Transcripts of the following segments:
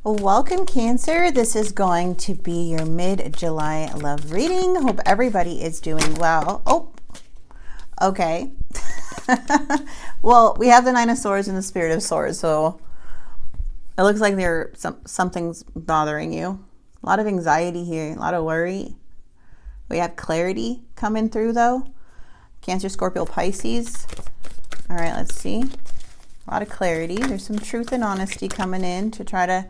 Welcome, Cancer. This is going to be your mid-July love reading. Hope everybody is doing well. Oh, okay. Well, we have the Nine of Swords and the Spirit of Swords, so it looks like something's bothering you. A lot of anxiety here, a lot of worry. We have clarity coming through, though. Cancer, Scorpio, Pisces. All right, let's see. A lot of clarity. There's some truth and honesty coming in to try to,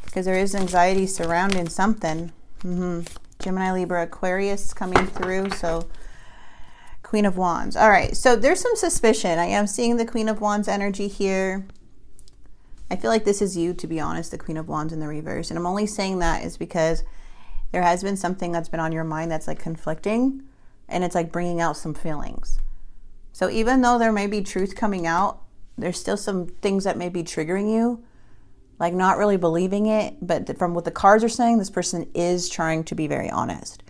because there is anxiety surrounding something. Gemini, Libra, Aquarius coming through. So Queen of Wands. All right, so there's some suspicion. I am seeing the Queen of Wands energy here. I feel like this is you, to be honest, the Queen of Wands in the reverse. And I'm only saying that is because there has been something that's been on your mind that's like conflicting, and it's like bringing out some feelings. So even though there may be truth coming out, there's still some things that may be triggering you, like not really believing it. But from what the cards are saying, this person is trying to be very honest.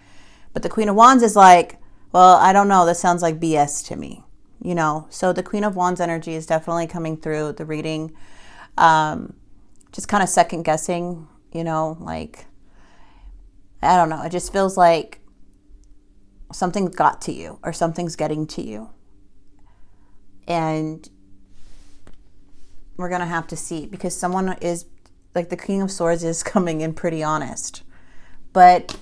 But the Queen of Wands is like, well, I don't know, this sounds like BS to me, you know? So the Queen of Wands energy is definitely coming through the reading. Just kind of second guessing, you know, like, I don't know. It just feels like something got to you or something's getting to you. And we're going to have to see, because someone is, like the King of Swords is coming in pretty honest. But,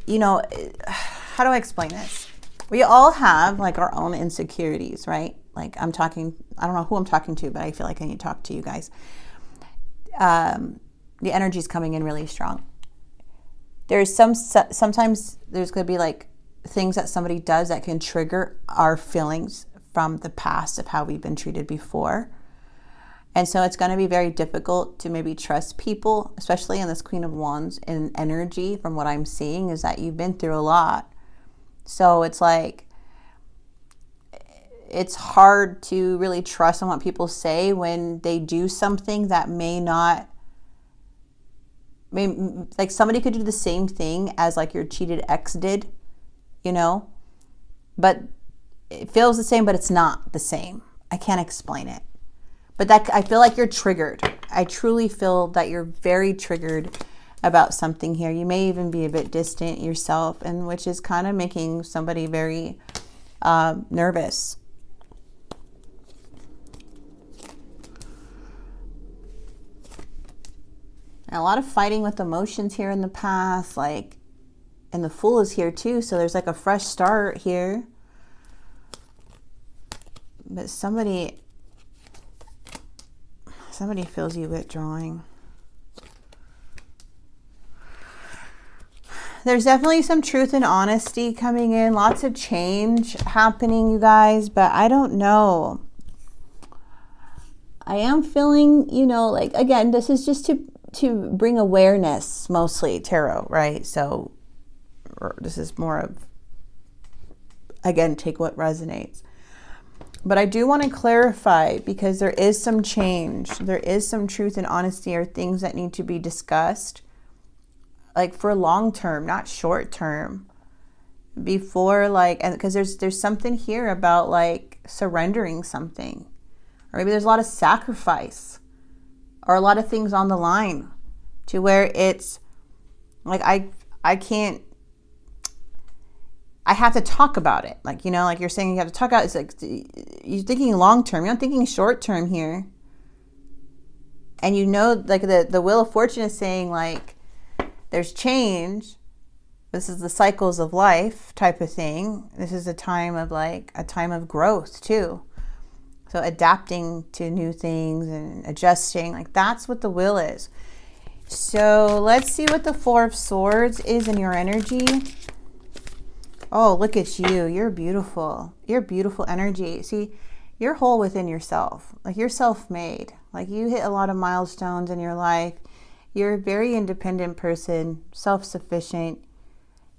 you know, how do I explain this? We all have like our own insecurities, right? Like I don't know who I'm talking to, but I feel like I need to talk to you guys. The energy is coming in really strong. There's sometimes there's going to be like things that somebody does that can trigger our feelings from the past of how we've been treated before. And so it's going to be very difficult to maybe trust people, especially in this Queen of Wands in energy. From what I'm seeing is that you've been through a lot. So it's like, it's hard to really trust on what people say when they do something that like somebody could do the same thing as like your cheated ex did, you know, but it feels the same, but it's not the same. I can't explain it, but that I feel like you're triggered. I truly feel that you're very triggered about something here. You may even be a bit distant yourself, and which is kind of making somebody very nervous. And a lot of fighting with emotions here in the past, like, and the Fool is here too, so there's like a fresh start here. But somebody feels you withdrawing. There's definitely some truth and honesty coming in, lots of change happening, you guys, but I don't know. I am feeling, you know, like, again, this is just to bring awareness, mostly tarot, right? So this is more of, again, take what resonates. But I do want to clarify, because there is some change. There is some truth and honesty, or things that need to be discussed, like for long term, not short term. Before, like, and because there's something here about like surrendering something, or maybe there's a lot of sacrifice, or a lot of things on the line, to where it's like I can't. I have to talk about it. Like, you know, like you're saying, you have to talk out. It's like you're thinking long term. You're not thinking short term here. And you know, like the Wheel of Fortune is saying, like, there's change. This is the cycles of life type of thing. This is a time of growth too. So adapting to new things and adjusting, like that's what the Wheel is. So let's see what the Four of Swords is in your energy. Oh, look at you. You're beautiful. You're beautiful energy. See, you're whole within yourself. Like, you're self-made. Like, you hit a lot of milestones in your life. You're a very independent person, self-sufficient.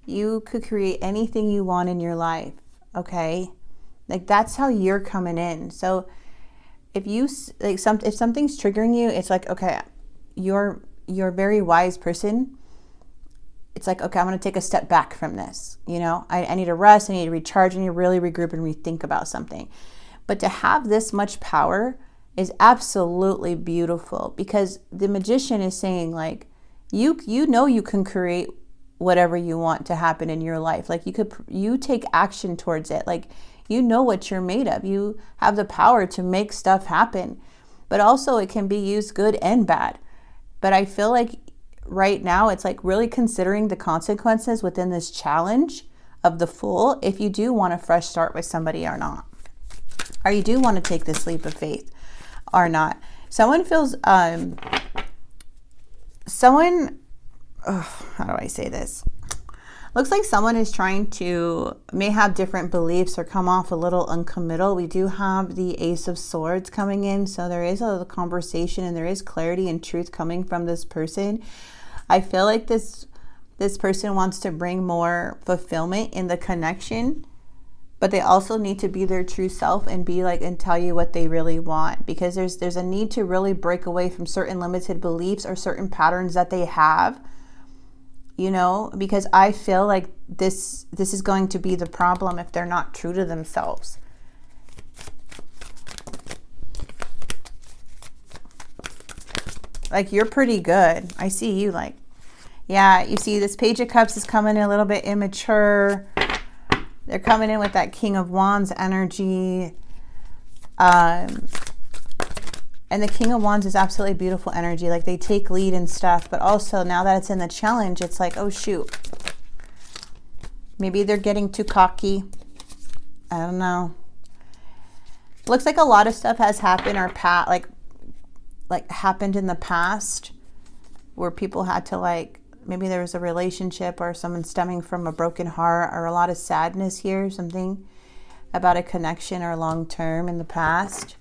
You could create anything you want in your life, okay? Like, that's how you're coming in. So if something's triggering you, it's like, okay, you're a very wise person. It's like, okay, I'm going to take a step back from this. You know, I need to rest. I need to recharge. I need to really regroup and rethink about something. But to have this much power is absolutely beautiful, because the Magician is saying, like, you know you can create whatever you want to happen in your life. Like, you take action towards it. Like, you know what you're made of. You have the power to make stuff happen. But also it can be used good and bad. But I feel like right now it's like really considering the consequences within this challenge of the Fool, if you do want a fresh start with somebody or not. Or you do want to take this leap of faith or not. Someone feels, how do I say this? Looks like someone is trying to, may have different beliefs or come off a little uncommittal. We do have the Ace of Swords coming in. So there is a little conversation and there is clarity and truth coming from this person. I feel like this person wants to bring more fulfillment in the connection, but they also need to be their true self and be like, and tell you what they really want, because there's a need to really break away from certain limited beliefs or certain patterns that they have, you know, because I feel like this is going to be the problem if they're not true to themselves. Like, you're pretty good. I see you, like, yeah, you see this Page of Cups is coming in a little bit immature. They're coming in with that King of Wands energy. And the King of Wands is absolutely beautiful energy. Like, they take lead and stuff. But also, now that it's in the challenge, it's like, oh, shoot. Maybe they're getting too cocky. I don't know. Looks like a lot of stuff has happened or like happened in the past where people had to, like, maybe there was a relationship or someone stemming from a broken heart or a lot of sadness here, something about a connection or long term in the past.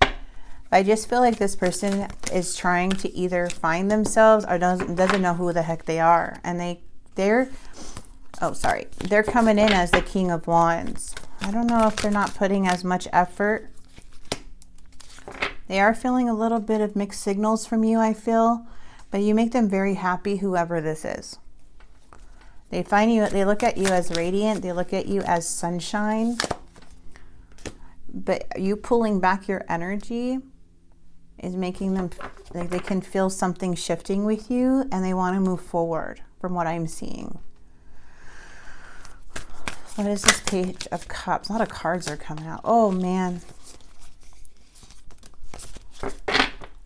I just feel like this person is trying to either find themselves or doesn't know who the heck they are. And they're coming in as the King of Wands. I don't know if they're not putting as much effort. They are feeling a little bit of mixed signals from you, I feel. But you make them very happy, whoever this is. They look at you as radiant. They look at you as sunshine. But you pulling back your energy is making them, like, they can feel something shifting with you and they want to move forward from what I'm seeing. What is this Page of Cups? A lot of cards are coming out. Oh, man.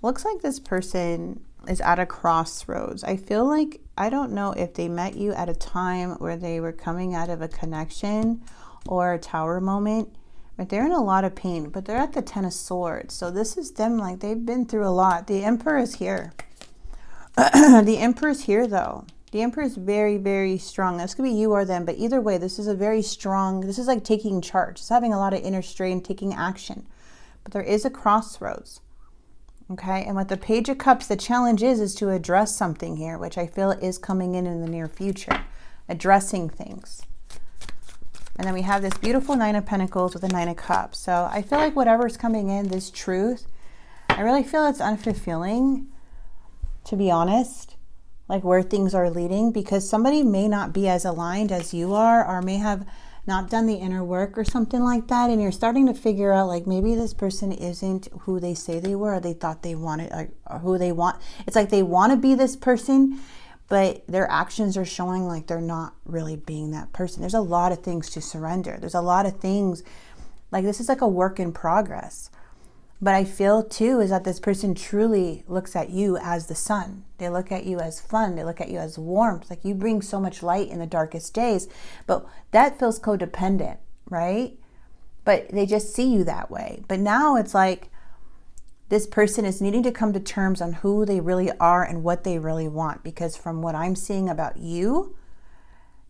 Looks like this person is at a crossroads. I feel like, I don't know if they met you at a time where they were coming out of a connection or a Tower moment, but they're in a lot of pain, but they're at the Ten of Swords. So this is them, like, they've been through a lot. The Emperor is here. The Emperor is here, though. The Emperor is very, very strong. This could be you or them, but either way, this is a very strong, this is like taking charge. It's having a lot of inner strain, taking action. But there is a crossroads. Okay, and with the Page of Cups, the challenge is to address something here, which I feel is coming in the near future. Addressing things. And then we have this beautiful Nine of Pentacles with the Nine of Cups. So I feel like whatever's coming in, this truth, I really feel it's unfulfilling, to be honest, like where things are leading, because somebody may not be as aligned as you are, or may have not done the inner work or something like that, and you're starting to figure out, like, maybe this person isn't who they say they were, or they thought they wanted, or who they want. It's like they want to be this person, but their actions are showing like they're not really being that person. There's a lot of things to surrender. There's a lot of things, like, this is like a work in progress. But I feel too is that this person truly looks at you as the sun. They look at you as fun. They look at you as warmth. Like, you bring so much light in the darkest days, but that feels codependent, right? But they just see you that way. But now it's like this person is needing to come to terms on who they really are and what they really want. Because from what I'm seeing about you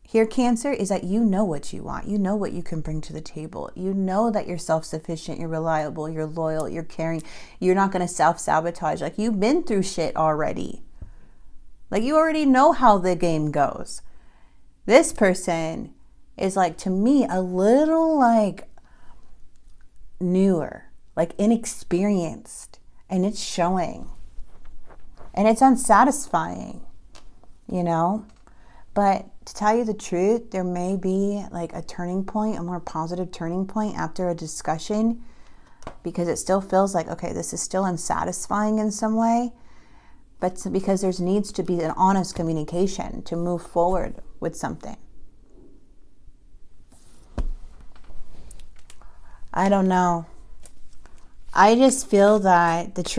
here, Cancer, is that you know what you want. You know what you can bring to the table. You know that you're self-sufficient, you're reliable, you're loyal, you're caring. You're not going to self-sabotage. Like, you've been through shit already. Like, you already know how the game goes. This person is, like, to me, a little, like, newer, like inexperienced. And it's showing. And it's unsatisfying, you know? But to tell you the truth, there may be like a turning point, a more positive turning point after a discussion because it still feels like, okay, this is still unsatisfying in some way, but it's because there needs to be an honest communication to move forward with something. I don't know. I just feel that this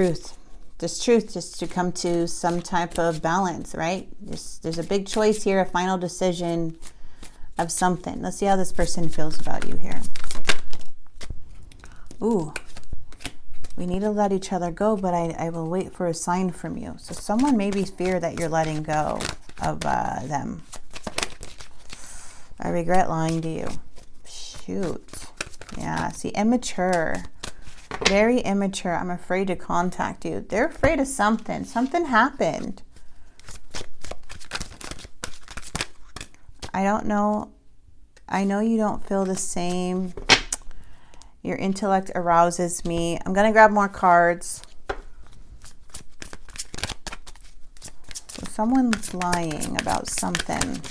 truth just to come to some type of balance, right? There's a big choice here, a final decision of something. Let's see how this person feels about you here. Ooh, we need to let each other go, but I will wait for a sign from you. So someone maybe fear that you're letting go of them. I regret lying to you. Shoot. Yeah, see, immature. Very immature. I'm afraid to contact you. They're afraid of something. Something happened. I don't know. I know you don't feel the same. Your intellect arouses me. I'm going to grab more cards. So someone's lying about something.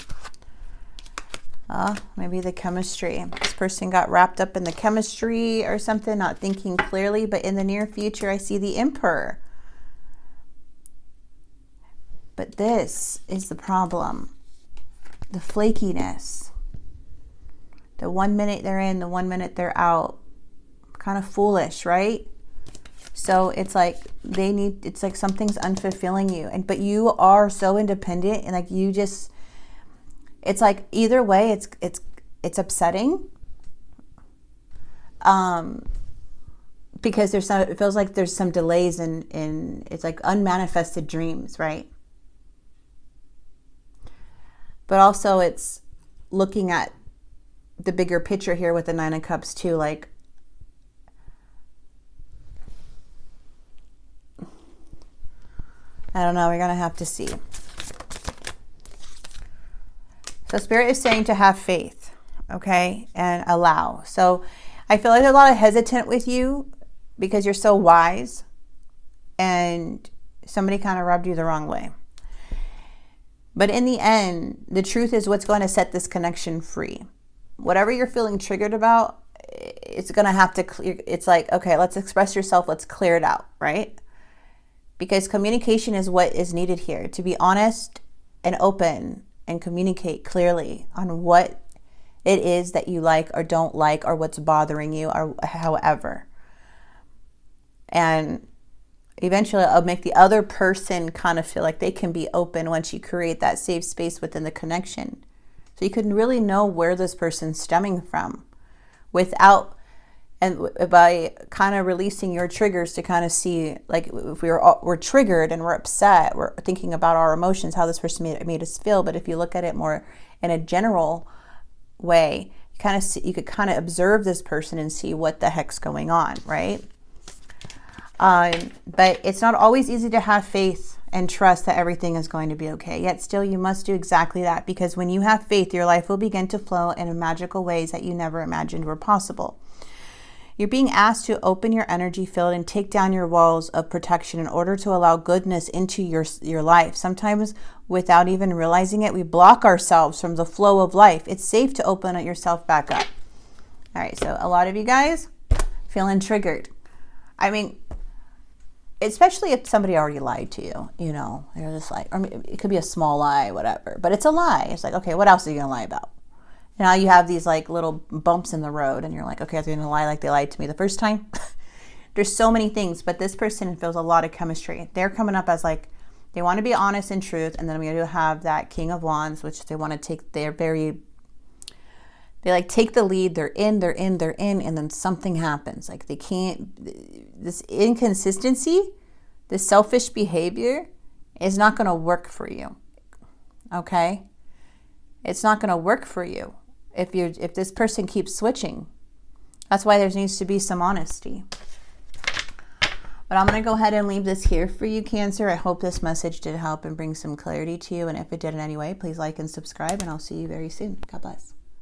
Maybe the chemistry. This person got wrapped up in the chemistry or something, not thinking clearly. But in the near future, I see the Emperor. But this is the problem. The flakiness. The 1 minute they're in, the 1 minute they're out. Kind of foolish, right? So it's like it's like something's unfulfilling you. But you are so independent, and like you just, it's like either way, it's upsetting. Because it feels like there's some delays in it's like unmanifested dreams, right? But also it's looking at the bigger picture here with the Nine of Cups too, like I don't know, we're gonna have to see. So Spirit is saying to have faith, okay, and allow. So I feel like there's a lot of hesitant with you because you're so wise and somebody kind of rubbed you the wrong way. But in the end, the truth is what's going to set this connection free. Whatever you're feeling triggered about, it's going to have to clear. It's like, okay, let's express yourself. Let's clear it out, right? Because communication is what is needed here. To be honest and open and communicate clearly on what it is that you like or don't like or what's bothering you or however. And eventually it'll make the other person kind of feel like they can be open once you create that safe space within the connection. So you can really know where this person's stemming from without, and by kind of releasing your triggers to kind of see, like if we're triggered and we're upset, we're thinking about our emotions, how this person made us feel. But if you look at it more in a general way, you could kind of observe this person and see what the heck's going on, right? But it's not always easy to have faith and trust that everything is going to be okay. Yet still, you must do exactly that, because when you have faith, your life will begin to flow in magical ways that you never imagined were possible. You're being asked to open your energy field and take down your walls of protection in order to allow goodness into your life. Sometimes, without even realizing it, we block ourselves from the flow of life. It's safe to open yourself back up. All right, so a lot of you guys feeling triggered. I mean, especially if somebody already lied to you, you know, you're just like, or it could be a small lie, whatever, but it's a lie. It's like, okay, what else are you going to lie about? Now you have these like little bumps in the road and you're like, okay, are they going to lie like they lied to me the first time? There's so many things, but this person feels a lot of chemistry. They're coming up as like, they want to be honest and truth. And then we do have that King of Wands, which they want to take, they like take the lead. They're in, and then something happens. Like they can't, this inconsistency, this selfish behavior is not going to work for you. Okay? It's not going to work for you if this person keeps switching. That's why there needs to be some honesty. But I'm going to go ahead and leave this here for you, Cancer. I hope this message did help and bring some clarity to you. And if it did in any way, please like and subscribe, and I'll see you very soon. God bless.